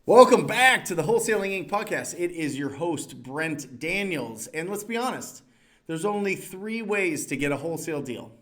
Welcome back to the Wholesaling Inc. podcast. It is your host, Brent Daniels. And let's be honest, there's only three ways to get a wholesale deal.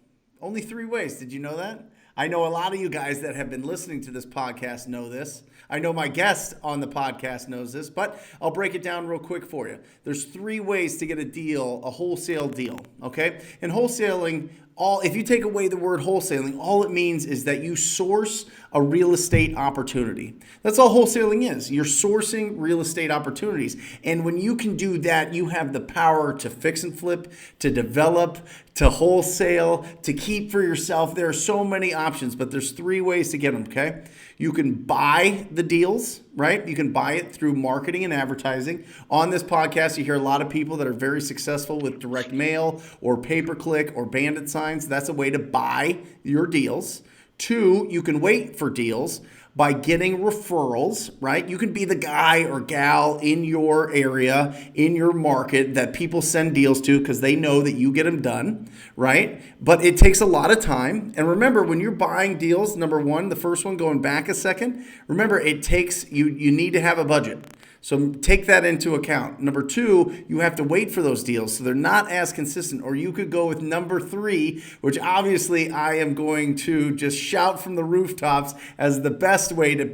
Only three ways. Did you know that? I know a lot of you guys that have been listening to this podcast know this. I know my guest on the podcast knows this, but I'll break it down real quick for you. There's three ways to get a deal, a wholesale deal, okay? And wholesaling, if you take away the word wholesaling, all it means is that you source a real estate opportunity. That's all wholesaling is. You're sourcing real estate opportunities. And when you can do that, you have the power to fix and flip, to develop, to wholesale, to keep for yourself. There are so many options, but there's three ways to get them, okay? You can buy the deals, right? You can buy it through marketing and advertising. On this podcast, you hear a lot of people that are very successful with direct mail or pay-per-click or bandit signs. That's a way to buy your deals. Two, you can wait for deals by getting referrals, right? You can be the guy or gal in your area, in your market that people send deals to because they know that you get them done, right? But it takes a lot of time. And remember, when you're buying deals, number one, the first one going back a second, remember it takes, you need to have a budget. So take that into account. Number two, you have to wait for those deals. So they're not as consistent. Or you could go with number three, which obviously I am going to just shout from the rooftops as the best way to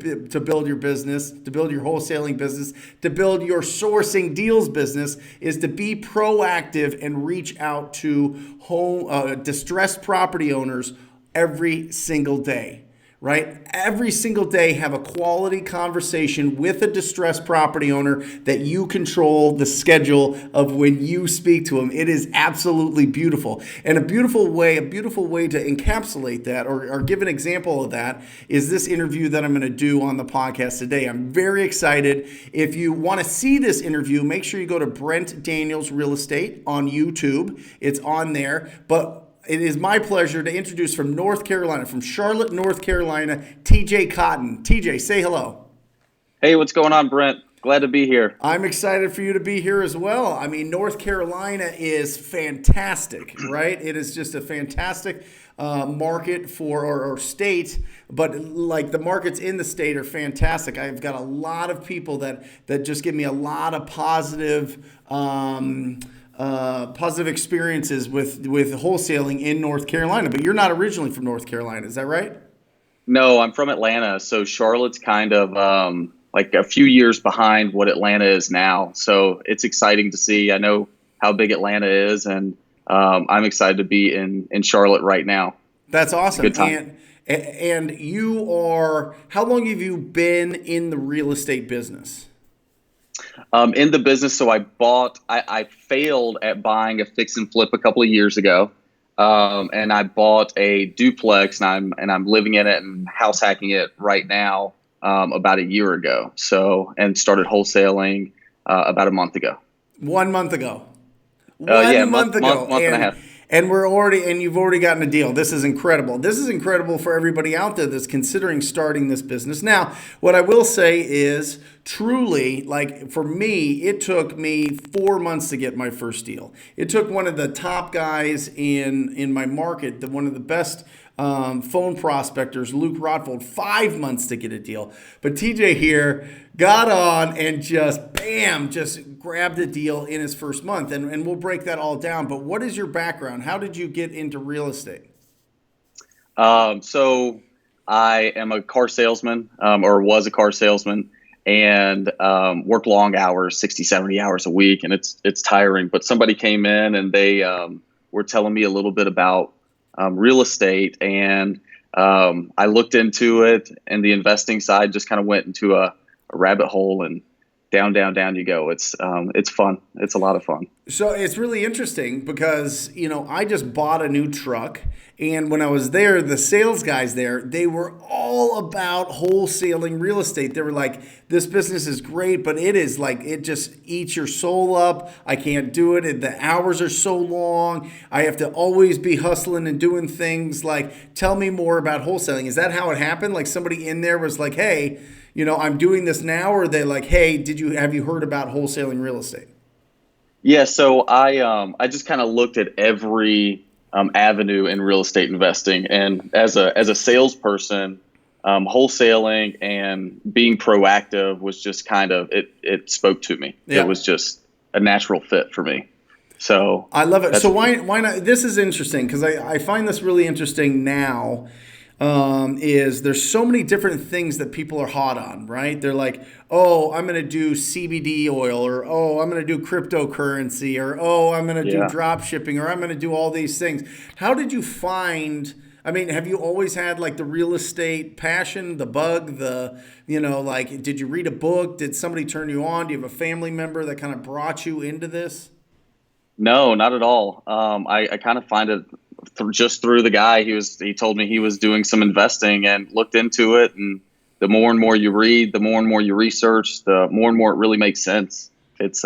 build your business, to build your wholesaling business, to build your sourcing deals business, is to be proactive and reach out to distressed property owners every single day. Right? Every single day, have a quality conversation with a distressed property owner that you control the schedule of when you speak to them. It is absolutely beautiful. And a beautiful way to encapsulate that or give an example of that is this interview that I'm going to do on the podcast today. I'm very excited. If you want to see this interview, make sure you go to Brent Daniels Real Estate on YouTube. It's on there. But it is my pleasure to introduce from North Carolina, from Charlotte, North Carolina, TJ Cotton. TJ, say hello. Hey, what's going on, Brent? Glad to be here. I'm excited for you to be here as well. I mean, North Carolina is fantastic, right? It is just a fantastic market or state, but like the markets in the state are fantastic. I've got a lot of people that just give me a lot of positive experiences with wholesaling in North Carolina, but you're not originally from North Carolina, is that right? No, I'm from Atlanta, so Charlotte's kind of like a few years behind what Atlanta is now. So it's exciting to see. I know how big Atlanta is, and I'm excited to be in Charlotte right now. That's awesome. Good time. And how long have you been in the real estate business? In the business, so I failed at buying a fix and flip a couple of years ago, and I bought a duplex, and I'm living in it and house hacking it right now about a year ago. And started wholesaling about a month ago. 1 month ago. Month and a half. And you've already gotten a deal. This is incredible. This is incredible for everybody out there that's considering starting this business. Now, what I will say is truly, like for me, it took me 4 months to get my first deal. It took one of the top guys in my market, one of the best phone prospectors, Luke Rotfold, 5 months to get a deal. But TJ here got on and just grabbed a deal in his first month. And we'll break that all down. But what is your background? How did you get into real estate? So I am a car salesman, or was a car salesman, and work long hours, 60, 70 hours a week. And it's tiring. But somebody came in and they were telling me a little bit about real estate, and I looked into it, and the investing side just kind of went into a rabbit hole, and down you go. It's fun. It's a lot of fun. So it's really interesting because, I just bought a new truck, and when I was there, the sales guys there, they were all about wholesaling real estate. They were like, this business is great, but it is like, it just eats your soul up. I can't do it. The hours are so long. I have to always be hustling and doing things. Like, tell me more about wholesaling. Is that how it happened? Like somebody in there was like, hey, I'm doing this now, or they like, hey, have you heard about wholesaling real estate? Yeah, so I just kind of looked at every avenue in real estate investing, and as a salesperson, wholesaling and being proactive was just kind of, it spoke to me. Yeah. It was just a natural fit for me. So I love it. So why not? This is interesting because I find this really interesting now. Is there's so many different things that people are hot on, right? They're like, oh, I'm going to do CBD oil, or oh, I'm going to do cryptocurrency, or oh, I'm going to do drop shipping, or I'm going to do all these things. How did you find? I mean, have you always had like the real estate passion, the bug, like, did you read a book? Did somebody turn you on? Do you have a family member that kind of brought you into this? No, not at all. I kind of find it just through the guy. He told me he was doing some investing and looked into it. And the more and more you read, the more and more you research, the more and more it really makes sense. It's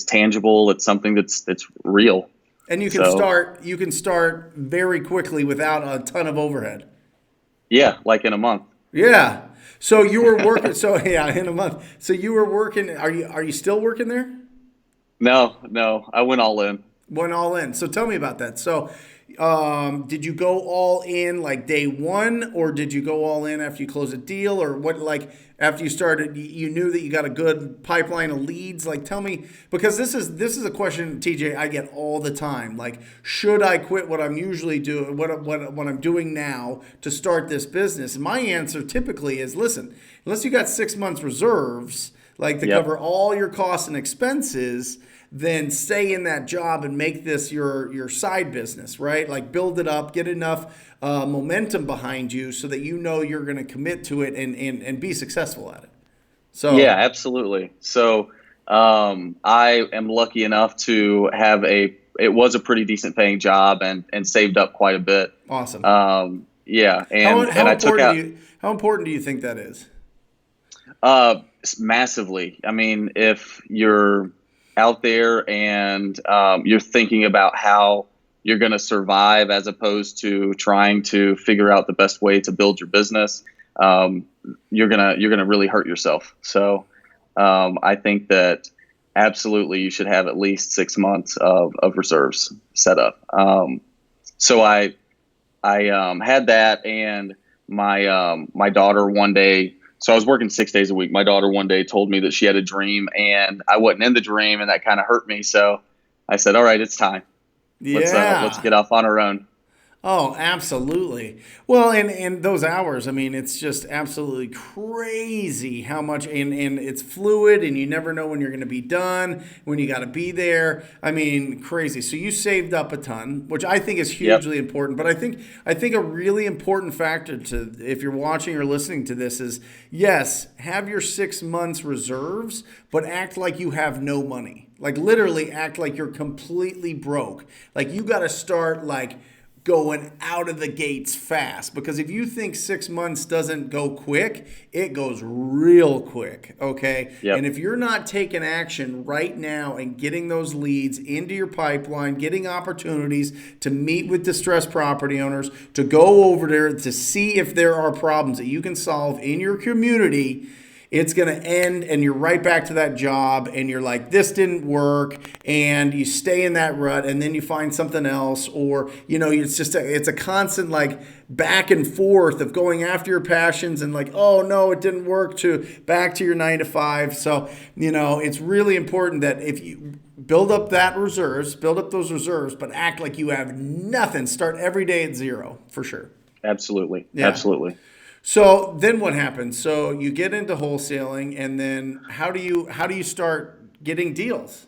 tangible. It's something that's real. And you can start very quickly without a ton of overhead. Yeah, like in a month. Yeah. So you were working. So yeah, in a month. So you were working. Are you still working there? No, I went all in. Went all in. So tell me about that. So, did you go all in like day one, or did you go all in after you closed a deal, or what? Like after you started, you knew that you got a good pipeline of leads. Like, tell me, because this is a question, TJ, I get all the time. Like, should I quit what I'm usually doing, what I'm doing now to start this business? And my answer typically is, listen, unless you got 6 months reserves, like to cover all your costs and expenses, then stay in that job and make this your side business, right? Like build it up, get enough momentum behind you so that you know you're going to commit to it and be successful at it. So yeah, absolutely. So I am lucky enough to have it was a pretty decent paying job and saved up quite a bit. Awesome. Yeah. And how important do you think that is? Massively. I mean, if you're out there and you're thinking about how you're going to survive as opposed to trying to figure out the best way to build your business, you're gonna really hurt yourself. So I think that absolutely you should have at least 6 months of reserves set up. So I had that, and my daughter one day. So I was working 6 days a week. My daughter one day told me that she had a dream, and I wasn't in the dream, and that kind of hurt me. So I said, "All right, it's time. Let's get off on our own." Oh, absolutely. Well, and those hours, I mean, it's just absolutely crazy how much, and it's fluid, and you never know when you're going to be done, when you got to be there. I mean, crazy. So you saved up a ton, which I think is hugely important. But I think a really important factor to, if you're watching or listening to this, is yes, have your 6 months reserves, but act like you have no money. Like literally act like you're completely broke. Like you got to start like going out of the gates fast, because if you think 6 months doesn't go quick, it goes real quick. Okay. Yep. And if you're not taking action right now and getting those leads into your pipeline, getting opportunities to meet with distressed property owners, to go over there to see if there are problems that you can solve in your community, it's going to end and you're right back to that job and you're like, this didn't work, and you stay in that rut, and then you find something else, or, it's just it's a constant like back and forth of going after your passions and like, oh no, it didn't work, to back to your 9 to 5. So, it's really important that if you build up those reserves, but act like you have nothing. Start every day at zero for sure. Absolutely. Yeah. Absolutely. So then what happens? So you get into wholesaling, and then how do you start getting deals?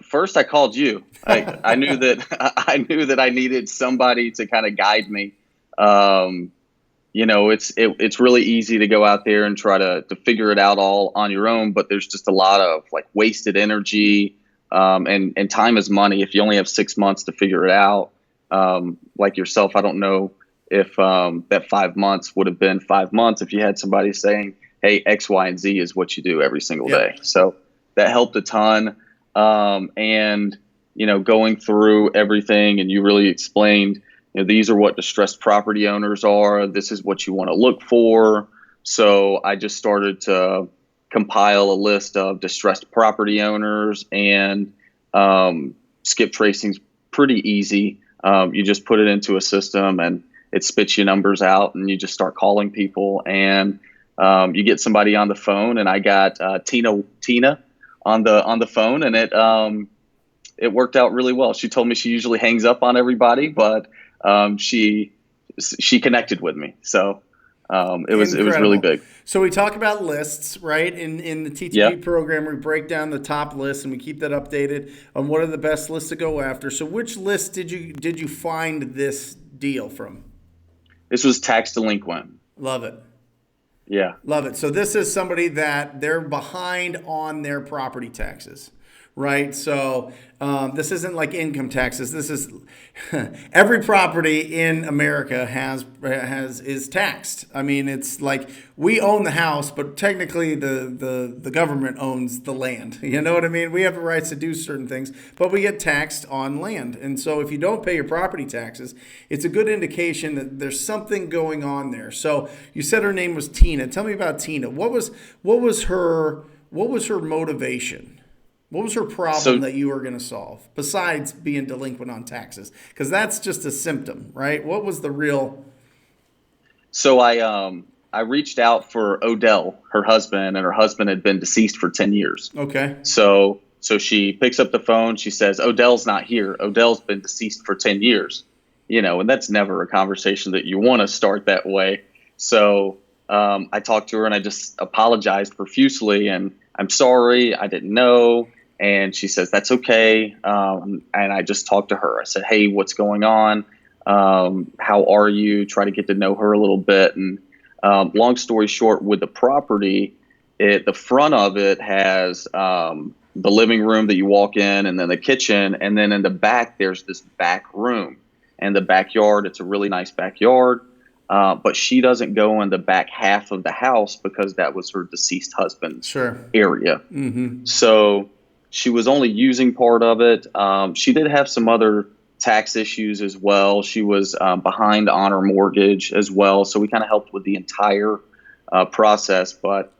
First I called you. I knew that I needed somebody to kind of guide me. It's really easy to go out there and try to figure it out all on your own, but there's just a lot of like wasted energy, and time is money. If you only have 6 months to figure it out, like yourself, I don't know if that 5 months would have been 5 months if you had somebody saying, hey, X, Y, and Z is what you do every single day. So that helped a ton. And, going through everything, and you really explained, these are what distressed property owners are. This is what you want to look for. So I just started to compile a list of distressed property owners, and skip tracing's pretty easy. You just put it into a system, and it spits you numbers out, and you just start calling people, and you get somebody on the phone. And I got Tina on the phone, and it worked out really well. She told me she usually hangs up on everybody, but she connected with me. So it was really big. So we talk about lists, right? In the TTP program, we break down the top lists and we keep that updated on what are the best lists to go after. So which list did you find this deal from? This was tax delinquent. Love it. Yeah. Love it. So this is somebody that they're behind on their property taxes, right? So this isn't like income taxes. This is every property in America is taxed. I mean, it's like we own the house, but technically the government owns the land. You know what I mean? We have the rights to do certain things, but we get taxed on land. And so if you don't pay your property taxes, it's a good indication that there's something going on there. So you said her name was Tina. Tell me about Tina. What was her motivation? What was her problem that you were going to solve besides being delinquent on taxes? Because that's just a symptom, right? What was the real? So I reached out for Odell, her husband, and her husband had been deceased for 10 years. Okay. So she picks up the phone. She says, Odell's not here. Odell's been deceased for 10 years, and that's never a conversation that you want to start that way. So I talked to her and I just apologized profusely, and I'm sorry, I didn't know. And she says, that's okay. And I just talked to her. I said, hey, what's going on? How are you? Try to get to know her a little bit. And long story short, with the property, the front of it has the living room that you walk in, and then the kitchen. And then in the back, there's this back room. And the backyard, it's a really nice backyard. But she doesn't go in the back half of the house because that was her deceased husband's area. Mm-hmm. So she was only using part of it. She did have some other tax issues as well. She was behind on her mortgage as well. So we kind of helped with the entire process. But,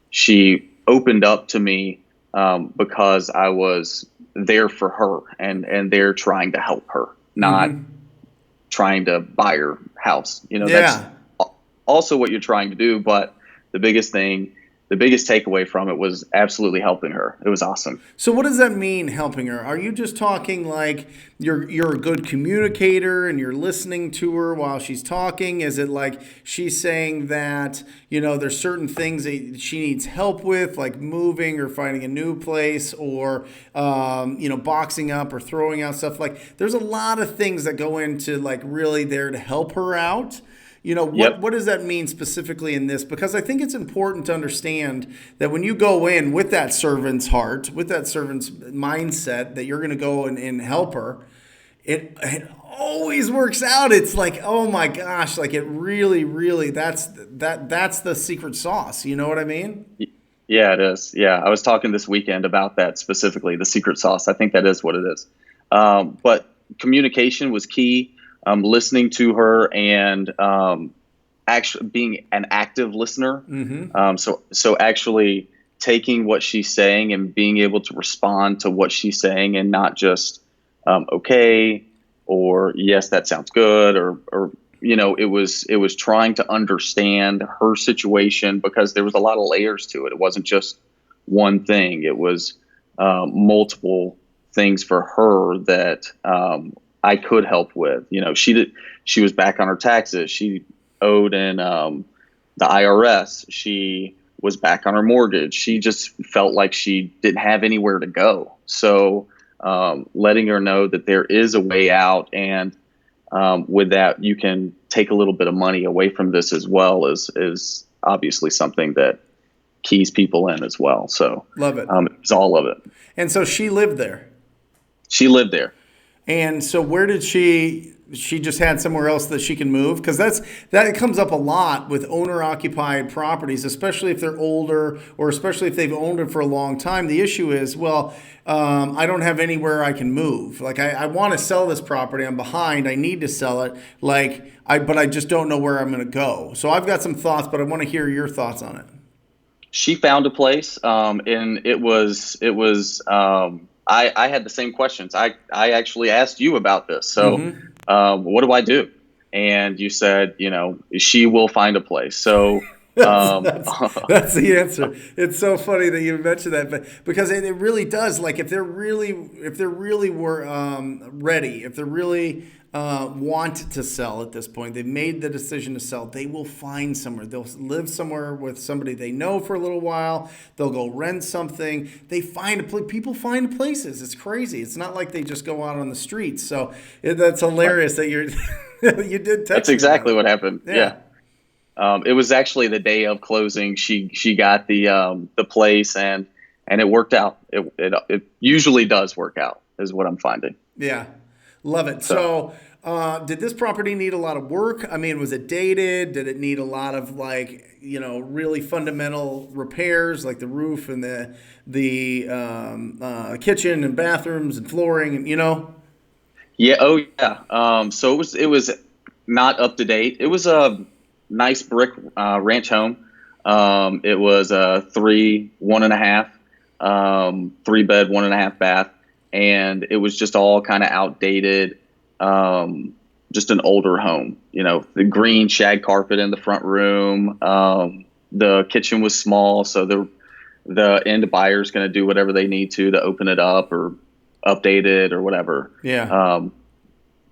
she opened up to me because I was there for her and there trying to help her, not trying to buy her house. That's also what you're trying to do. But the biggest takeaway from it was absolutely helping her. It was awesome. So what does that mean, helping her? Are you just talking like you're a good communicator and you're listening to her while she's talking? Is it like she's saying that, there's certain things that she needs help with, like moving or finding a new place or, boxing up or throwing out stuff? Like there's a lot of things that go into like really there to help her out. What does that mean specifically in this? Because I think it's important to understand that when you go in with that servant's heart, with that servant's mindset that you're going to go and help her, it always works out. It's like, oh my gosh, like it really, really, that's the secret sauce. You know what I mean? Yeah, it is. Yeah, I was talking this weekend about that specifically, the secret sauce. I think that is what it is. But communication was key. Listening to her and actually being an active listener. Mm-hmm. So actually taking what she's saying and being able to respond to what she's saying and not just okay or yes, that sounds good or it was trying to understand her situation because there was a lot of layers to it. It wasn't just one thing. It was multiple things for her that I could help with. She was back on her taxes. She owed in the IRS. She was back on her mortgage. She just felt like she didn't have anywhere to go. So letting her know that there is a way out, and with that, you can take a little bit of money away from this as well is obviously something that keys people in as well. So love it. It's all of it. And so she lived there. She lived there. And so where did she just had somewhere else that she can move? Because that comes up a lot with owner-occupied properties, especially if they're older or especially if they've owned it for a long time. The issue is, I don't have anywhere I can move. Like I want to sell this property. I'm behind. I need to sell it. But I just don't know where I'm going to go. So I've got some thoughts, but I want to hear your thoughts on it. She found a place, and it was I had the same questions. I actually asked you about this. So what do I do? And you said, she will find a place. So, That's, um, that's that's the answer. It's so funny that you mentioned that, but because it really does. Like if they're really were ready, if they're really want to sell at this point, they've made the decision to sell. They will find somewhere. They'll live somewhere with somebody they know for a little while. They'll go rent something. They find a place. People find places. It's crazy. It's not like they just go out on the streets. So that's hilarious that you're you did text that's me about exactly it. what happened. Yeah. Yeah. It was actually the day of closing. She got the place, and it worked out. It usually does work out, is what I'm finding. Yeah, love it. So So, did this property need a lot of work? I mean, was it dated? Did it need a lot of really fundamental repairs, like the roof and the kitchen and bathrooms and flooring, and yeah, oh yeah. So it was not up to date. It was a nice brick ranch home. It was a three, one and a half, 3 bed, 1.5 bath, and it was just all kind of outdated. Just an older home. The green shag carpet in the front room. The kitchen was small, so the end buyer's going to do whatever they need to open it up or update it or whatever. yeah.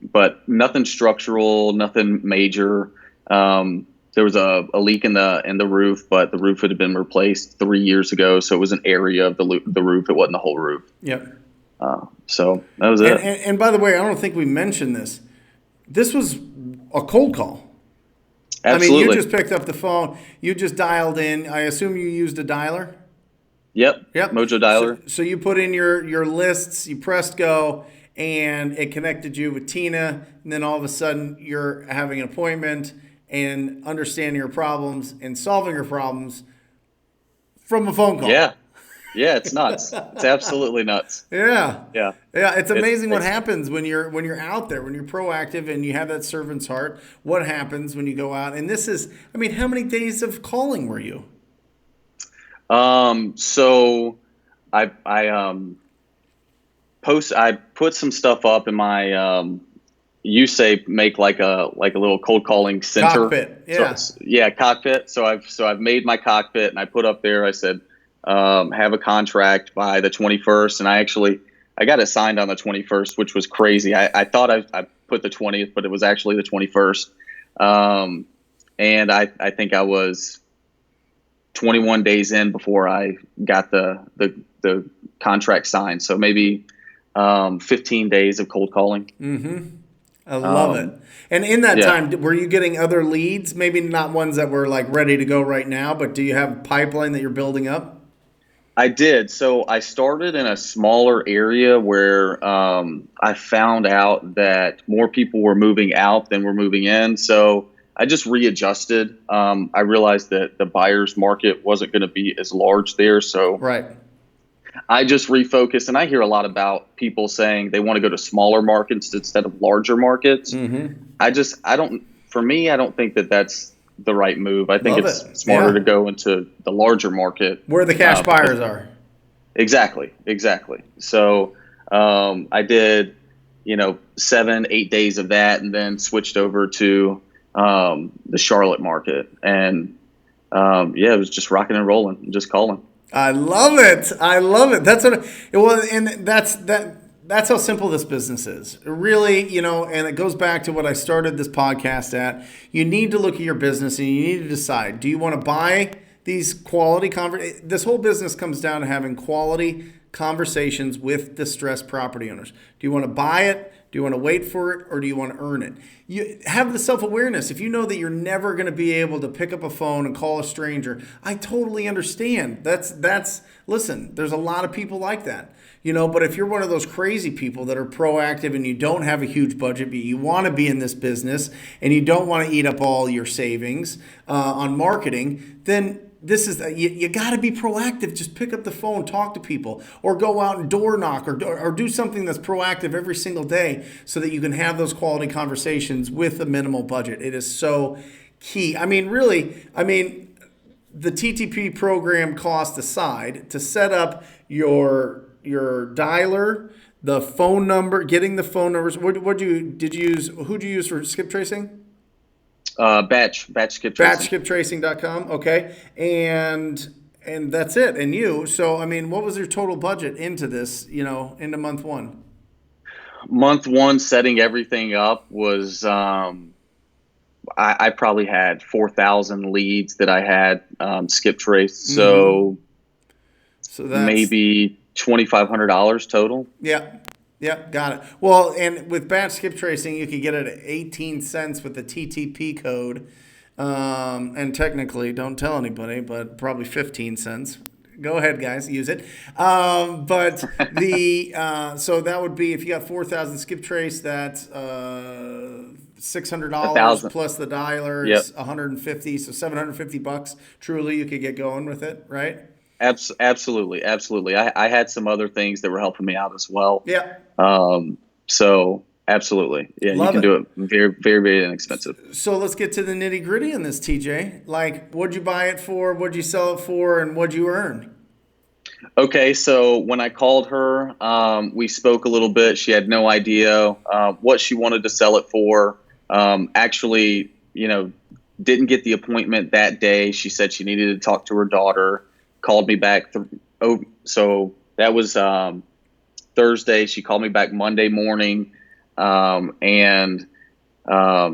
But nothing structural, nothing major. There was a leak in the roof, but the roof had been replaced 3 years ago, so it was an area of the roof. It wasn't the whole roof. Yep. So that was And, it. and by the way, I don't think we mentioned this. This was a cold call. I mean, you Absolutely. just picked up the phone. You just dialed in. I assume you used a dialer. Yep. Yep. Mojo dialer. So you put in your lists, you pressed go, and it connected you with Tina. And then all of a sudden, you're having an appointment and understanding your problems and solving your problems from a phone call. Yeah. Yeah. It's nuts. It's absolutely nuts. Yeah. Yeah. Yeah, it's amazing what It's happens when you're out there, when you're proactive and you have that servant's heart. What happens when you go out? And this is, I mean, how many days of calling were you? So I put some stuff up in my you say make like a little cold calling center. Cockpit. So Yeah. yeah, cockpit. So I've made my cockpit, and I put up there. I said have a contract by the 21st, and I got it signed on the 21st, which was crazy. I thought I put the 20th, but it was actually the 21st. And I think I was 21 days in before I got the contract signed. So maybe 15 days of cold calling. I love it. And in that Yeah. time, were you getting other leads? Maybe not ones that were like ready to go right now, but do you have a pipeline that you're building up? I did. So I started in a smaller area where I found out that more people were moving out than were moving in. So I just readjusted. I realized that the buyer's market wasn't going to be as large there. So Right. I just refocused. And I hear a lot about people saying they want to go to smaller markets instead of larger markets. For me, I don't think that that's the right move. I think Love it's it. smarter Yeah. to go into the larger market. Where the cash Because buyers are. Exactly. So I did, 7, 8 days of that, and then switched over to the Charlotte market, and yeah, it was just rocking and rolling, and just calling. I love it. I love it. That's what well, and that's how simple this business is. Really, and it goes back to what I started this podcast at. You need to look at your business and you need to decide, do you want to buy these quality this whole business comes down to having quality conversations with distressed property owners. Do you want to buy it? Do you want to wait for it, or do you want to earn it? You have the self-awareness. If you know that you're never going to be able to pick up a phone and call a stranger, I totally understand. Listen, there's a lot of people like that. But if you're one of those crazy people that are proactive and you don't have a huge budget, but you want to be in this business and you don't want to eat up all your savings on marketing, then this is you got to be proactive. Just pick up the phone, talk to people, or go out and door knock, or do something that's proactive every single day so that you can have those quality conversations with a minimal budget. It is so key. I mean, really, the TTP program cost aside, to set up your dialer, The phone number, getting the phone numbers. Did you use? Who'd you use for skip tracing? Batch skip tracing. Batchskiptracing.com. Okay, and that's it. And you. So I mean, what was your total budget into this? Into month one. Month one, setting everything up was I probably had 4,000 leads that I had skip traced. So So that's maybe $2,500 total. yeah. Yeah, got it. Well, and with batch skip tracing, you could get it at 18 cents with the TTP code. And technically, don't tell anybody, but probably 15 cents. Go ahead, guys, use it. But so that would be if you got 4,000 skip trace, that's A $600 thousand. plus the dialer Yep. is 150, so $750. Truly, you could get going with it, right? Absolutely. Absolutely. I had some other things that were helping me out as well. Yeah, So absolutely. Yeah, you love can it. do it very, very, very inexpensive. So let's get to the nitty gritty in this, TJ. Like, what'd you buy it for? What'd you sell it for? And what'd you earn? Okay, so when I called her, we spoke a little bit. She had no idea what she wanted to sell it for. Actually, didn't get the appointment that day. She said she needed to talk to her daughter. Called me back. So that was Thursday. She called me back Monday morning and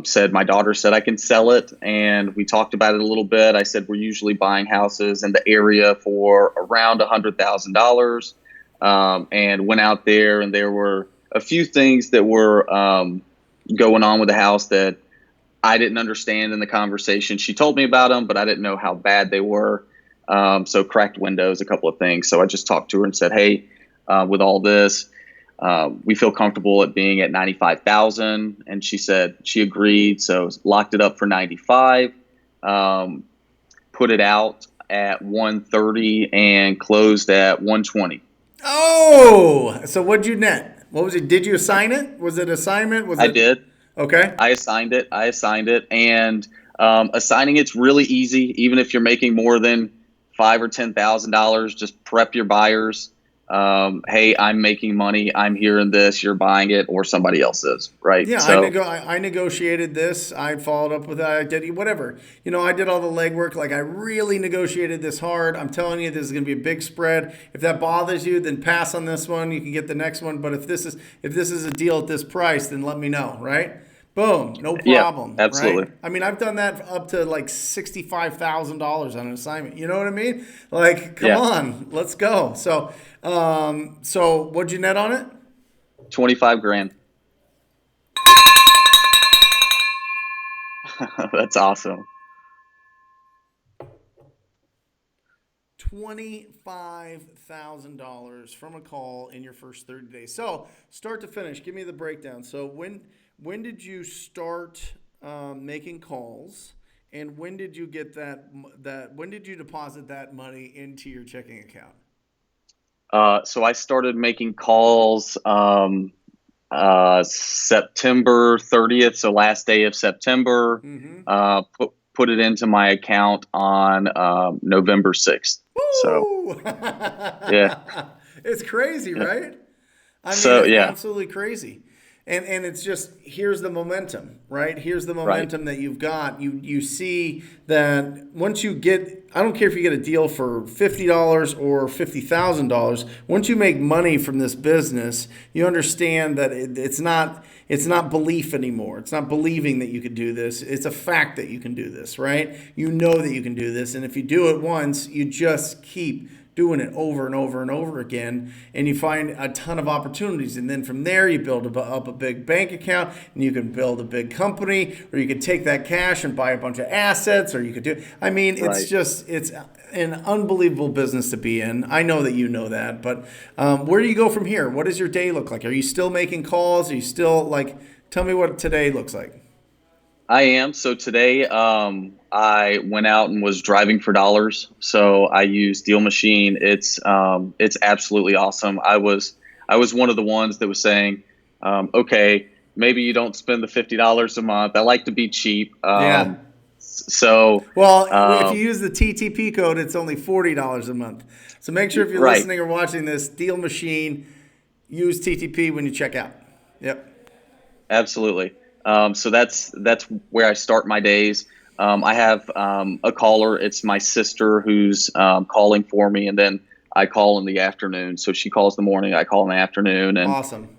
said my daughter said I can sell it, and we talked about it a little bit. I said we're usually buying houses in the area for around $100,000, and went out there, and there were a few things that were going on with the house that I didn't understand in the conversation. She told me about them, but I didn't know how bad they were. So cracked windows, a couple of things. So I just talked to her and said, hey, with all this, we feel comfortable at being at 95,000. And she said she agreed. So locked it up for 95, put it out at 130 and closed at 120. Oh, so what'd you net? What was it? Did you assign it? Was it assignment? Was I it did. okay? I assigned it. And assigning it's really easy. Even if you're making more than $5,000 or $10,000, just prep your buyers. Hey, I'm making money. I'm hearing this. You're buying it, or somebody else is, right? Yeah, So I negotiated this. I followed up with that. I did whatever. I did all the legwork. Like I really negotiated this hard. I'm telling you, this is going to be a big spread. If that bothers you, then pass on this one. You can get the next one. But if this is a deal at this price, then let me know, right? Boom, no yeah, problem, right? absolutely. I mean, I've done that up to like $65,000 on an assignment. You know what I mean? Like, come Yeah, on, let's go. So what'd you net on it? 25 grand. That's awesome. $25,000 from a call in your first 30 days. So start to finish, give me the breakdown. So when did you start making calls, and when did you get when did you deposit that money into your checking account? So I started making calls September 30th, so last day of September. Put it into my account on November 6th. So Woo! yeah, It's crazy, yeah. right? I mean, So it's yeah, absolutely crazy. And it's just here's the momentum, right? Here's the right, momentum that you've got. You see that once you get, I don't care if you get a deal for $50 or $50,000. Once you make money from this business, you understand that it's not belief anymore. It's not believing that you can do this. It's a fact that you can do this, right? You know that you can do this, and if you do it once, you just keep doing it over and over and over again, and you find a ton of opportunities. And then from there, you build up a big bank account, and you can build a big company, or you could take that cash and buy a bunch of assets, or you could do. I mean, right. it's an unbelievable business to be in. I know that you know that, but where do you go from here? What does your day look like? Are you still making calls? Are you still like? Tell me what today looks like. I am. So today, I went out and was driving for dollars. So I use Deal Machine. It's absolutely awesome. I was one of the ones that was saying, okay, maybe you don't spend the $50 a month. I like to be cheap. Yeah. So Well, if you um, use the TTP code, it's only $40 a month. So make sure if you're right, listening or watching this, Deal Machine, use TTP when you check out. Yep. Absolutely. So that's where I start my days. I have a caller. It's my sister who's calling for me, and then I call in the afternoon. So she calls in the morning, I call in the afternoon, and Awesome.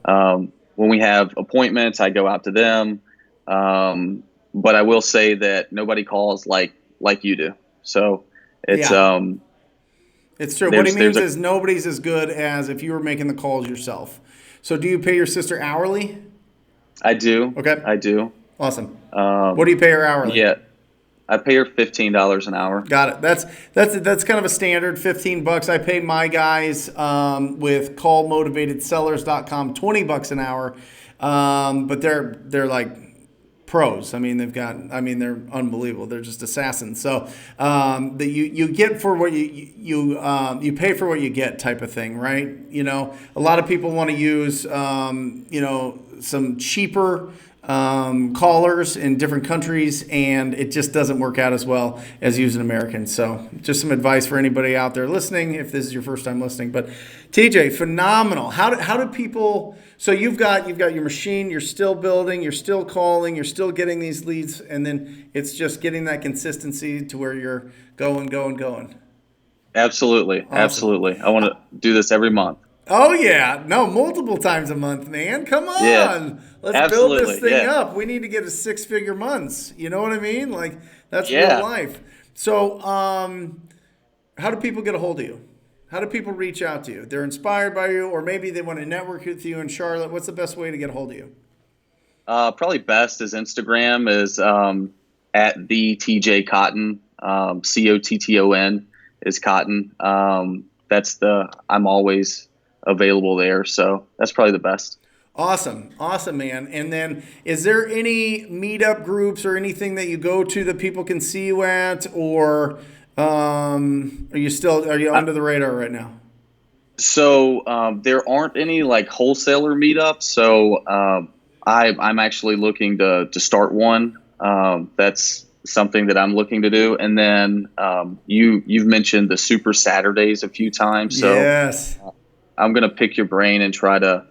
when we have appointments, I go out to them. But I will say that nobody calls like you do. So it's Yeah. It's true. What he there's means is nobody's as good as if you were making the calls yourself. So do you pay your sister hourly? I do. Okay. I do. Awesome. What do you pay her hourly? Yeah. I pay her $15 an hour. Got it. That's kind of a standard, $15. I pay my guys with callmotivatedSellers.com $20 an hour, but they're like pros. I mean, they're unbelievable. They're just assassins. So that you get for what you pay for what you get type of thing, right? You know, a lot of people want to use some cheaper callers in different countries, and it just doesn't work out as well as using Americans. So just some advice for anybody out there listening, if this is your first time listening. But TJ, phenomenal. How do people, so you've got your machine, you're still building, you're still calling, you're still getting these leads, and then it's just getting that consistency to where you're going. Absolutely. Awesome. Absolutely. I want to do this every month. Oh yeah, no, multiple times a month, man. Come on, Yeah, let's build this absolutely. thing Yeah. up. We need to get to 6-figure months. You know what I mean? Like that's real Yeah. life. So, how do people get a hold of you? How do people reach out to you? They're inspired by you, or maybe they want to network with you in Charlotte. What's the best way to get a hold of you? Probably best is Instagram is at the TJ Cotton, Cotton is Cotton. I'm always available there. So that's probably the best. Awesome, man. And then, is there any meetup groups or anything that you go to that people can see you at, or are you under the radar right now? So there aren't any like wholesaler meetups. So I'm actually looking to start one. That's something that I'm looking to do. And then you've mentioned the Super Saturdays a few times. So Yes. I'm going to pick your brain and try to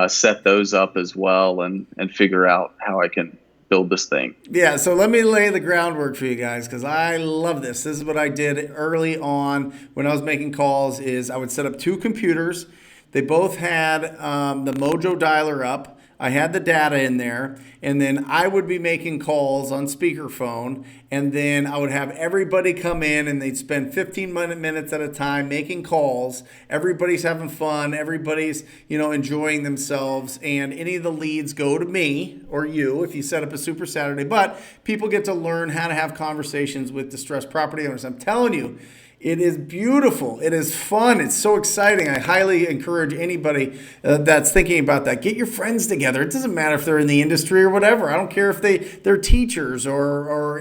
set those up as well and figure out how I can build this thing. Yeah, so let me lay the groundwork for you guys because I love this. This is what I did early on when I was making calls is I would set up 2 computers. They both had the Mojo dialer up. I had the data in there, and then I would be making calls on speakerphone, and then I would have everybody come in, and they'd spend 15 minutes at a time making calls. Everybody's having fun. Everybody's, enjoying themselves, and any of the leads go to me or you if you set up a Super Saturday. But people get to learn how to have conversations with distressed property owners. I'm telling you, it is beautiful. It is fun. It's so exciting. I highly encourage anybody that's thinking about that. Get your friends together. It doesn't matter if they're in the industry or whatever. I don't care if they're teachers or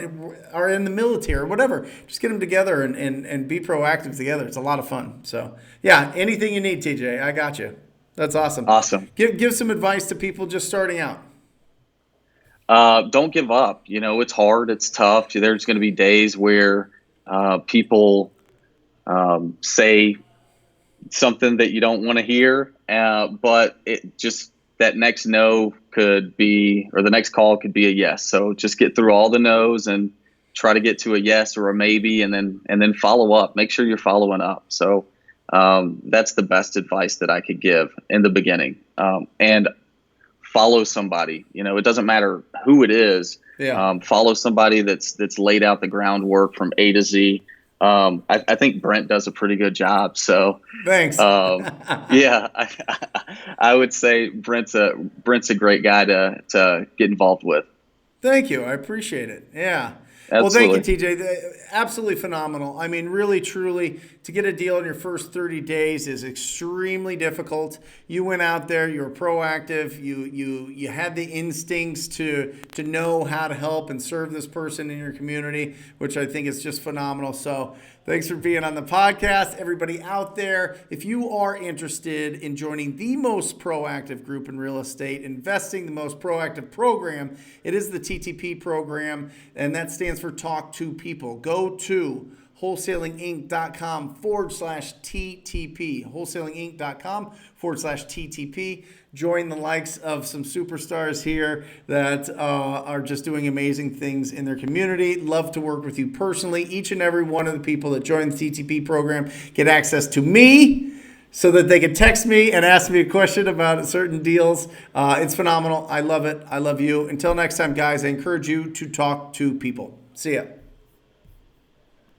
are in the military or whatever. Just get them together and be proactive together. It's a lot of fun. So, yeah, anything you need, TJ, I got you. That's awesome. Awesome. Give some advice to people just starting out. Don't give up. It's hard. It's tough. There's going to be days where people say something that you don't want to hear, but it just that next no could be, or the next call could be a yes. So just get through all the no's and try to get to a yes or a maybe, and then follow up. Make sure you're following up. So that's the best advice that I could give in the beginning. And follow somebody. It doesn't matter who it is. Yeah. Follow somebody that's laid out the groundwork from A to Z. I think Brent does a pretty good job. So thanks. Yeah, I would say Brent's a great guy to get involved with. Thank you. I appreciate it. Yeah. Absolutely. Well, thank you, TJ. Absolutely phenomenal. I mean, really, truly, to get a deal in your first 30 days is extremely difficult. You went out there, you were proactive, you had the instincts to know how to help and serve this person in your community, which I think is just phenomenal. So thanks for being on the podcast. Everybody out there, if you are interested in joining the most proactive group in real estate, investing the most proactive program, it is the TTP program, and that stands for Talk to People. Go to wholesalinginc.com/TTP. wholesalinginc.com/TTP. Join the likes of some superstars here that are just doing amazing things in their community. Love to work with you personally. Each and every one of the people that join the TTP program get access to me so that they can text me and ask me a question about certain deals. It's phenomenal. I love it. I love you. Until next time, guys, I encourage you to talk to people. See ya.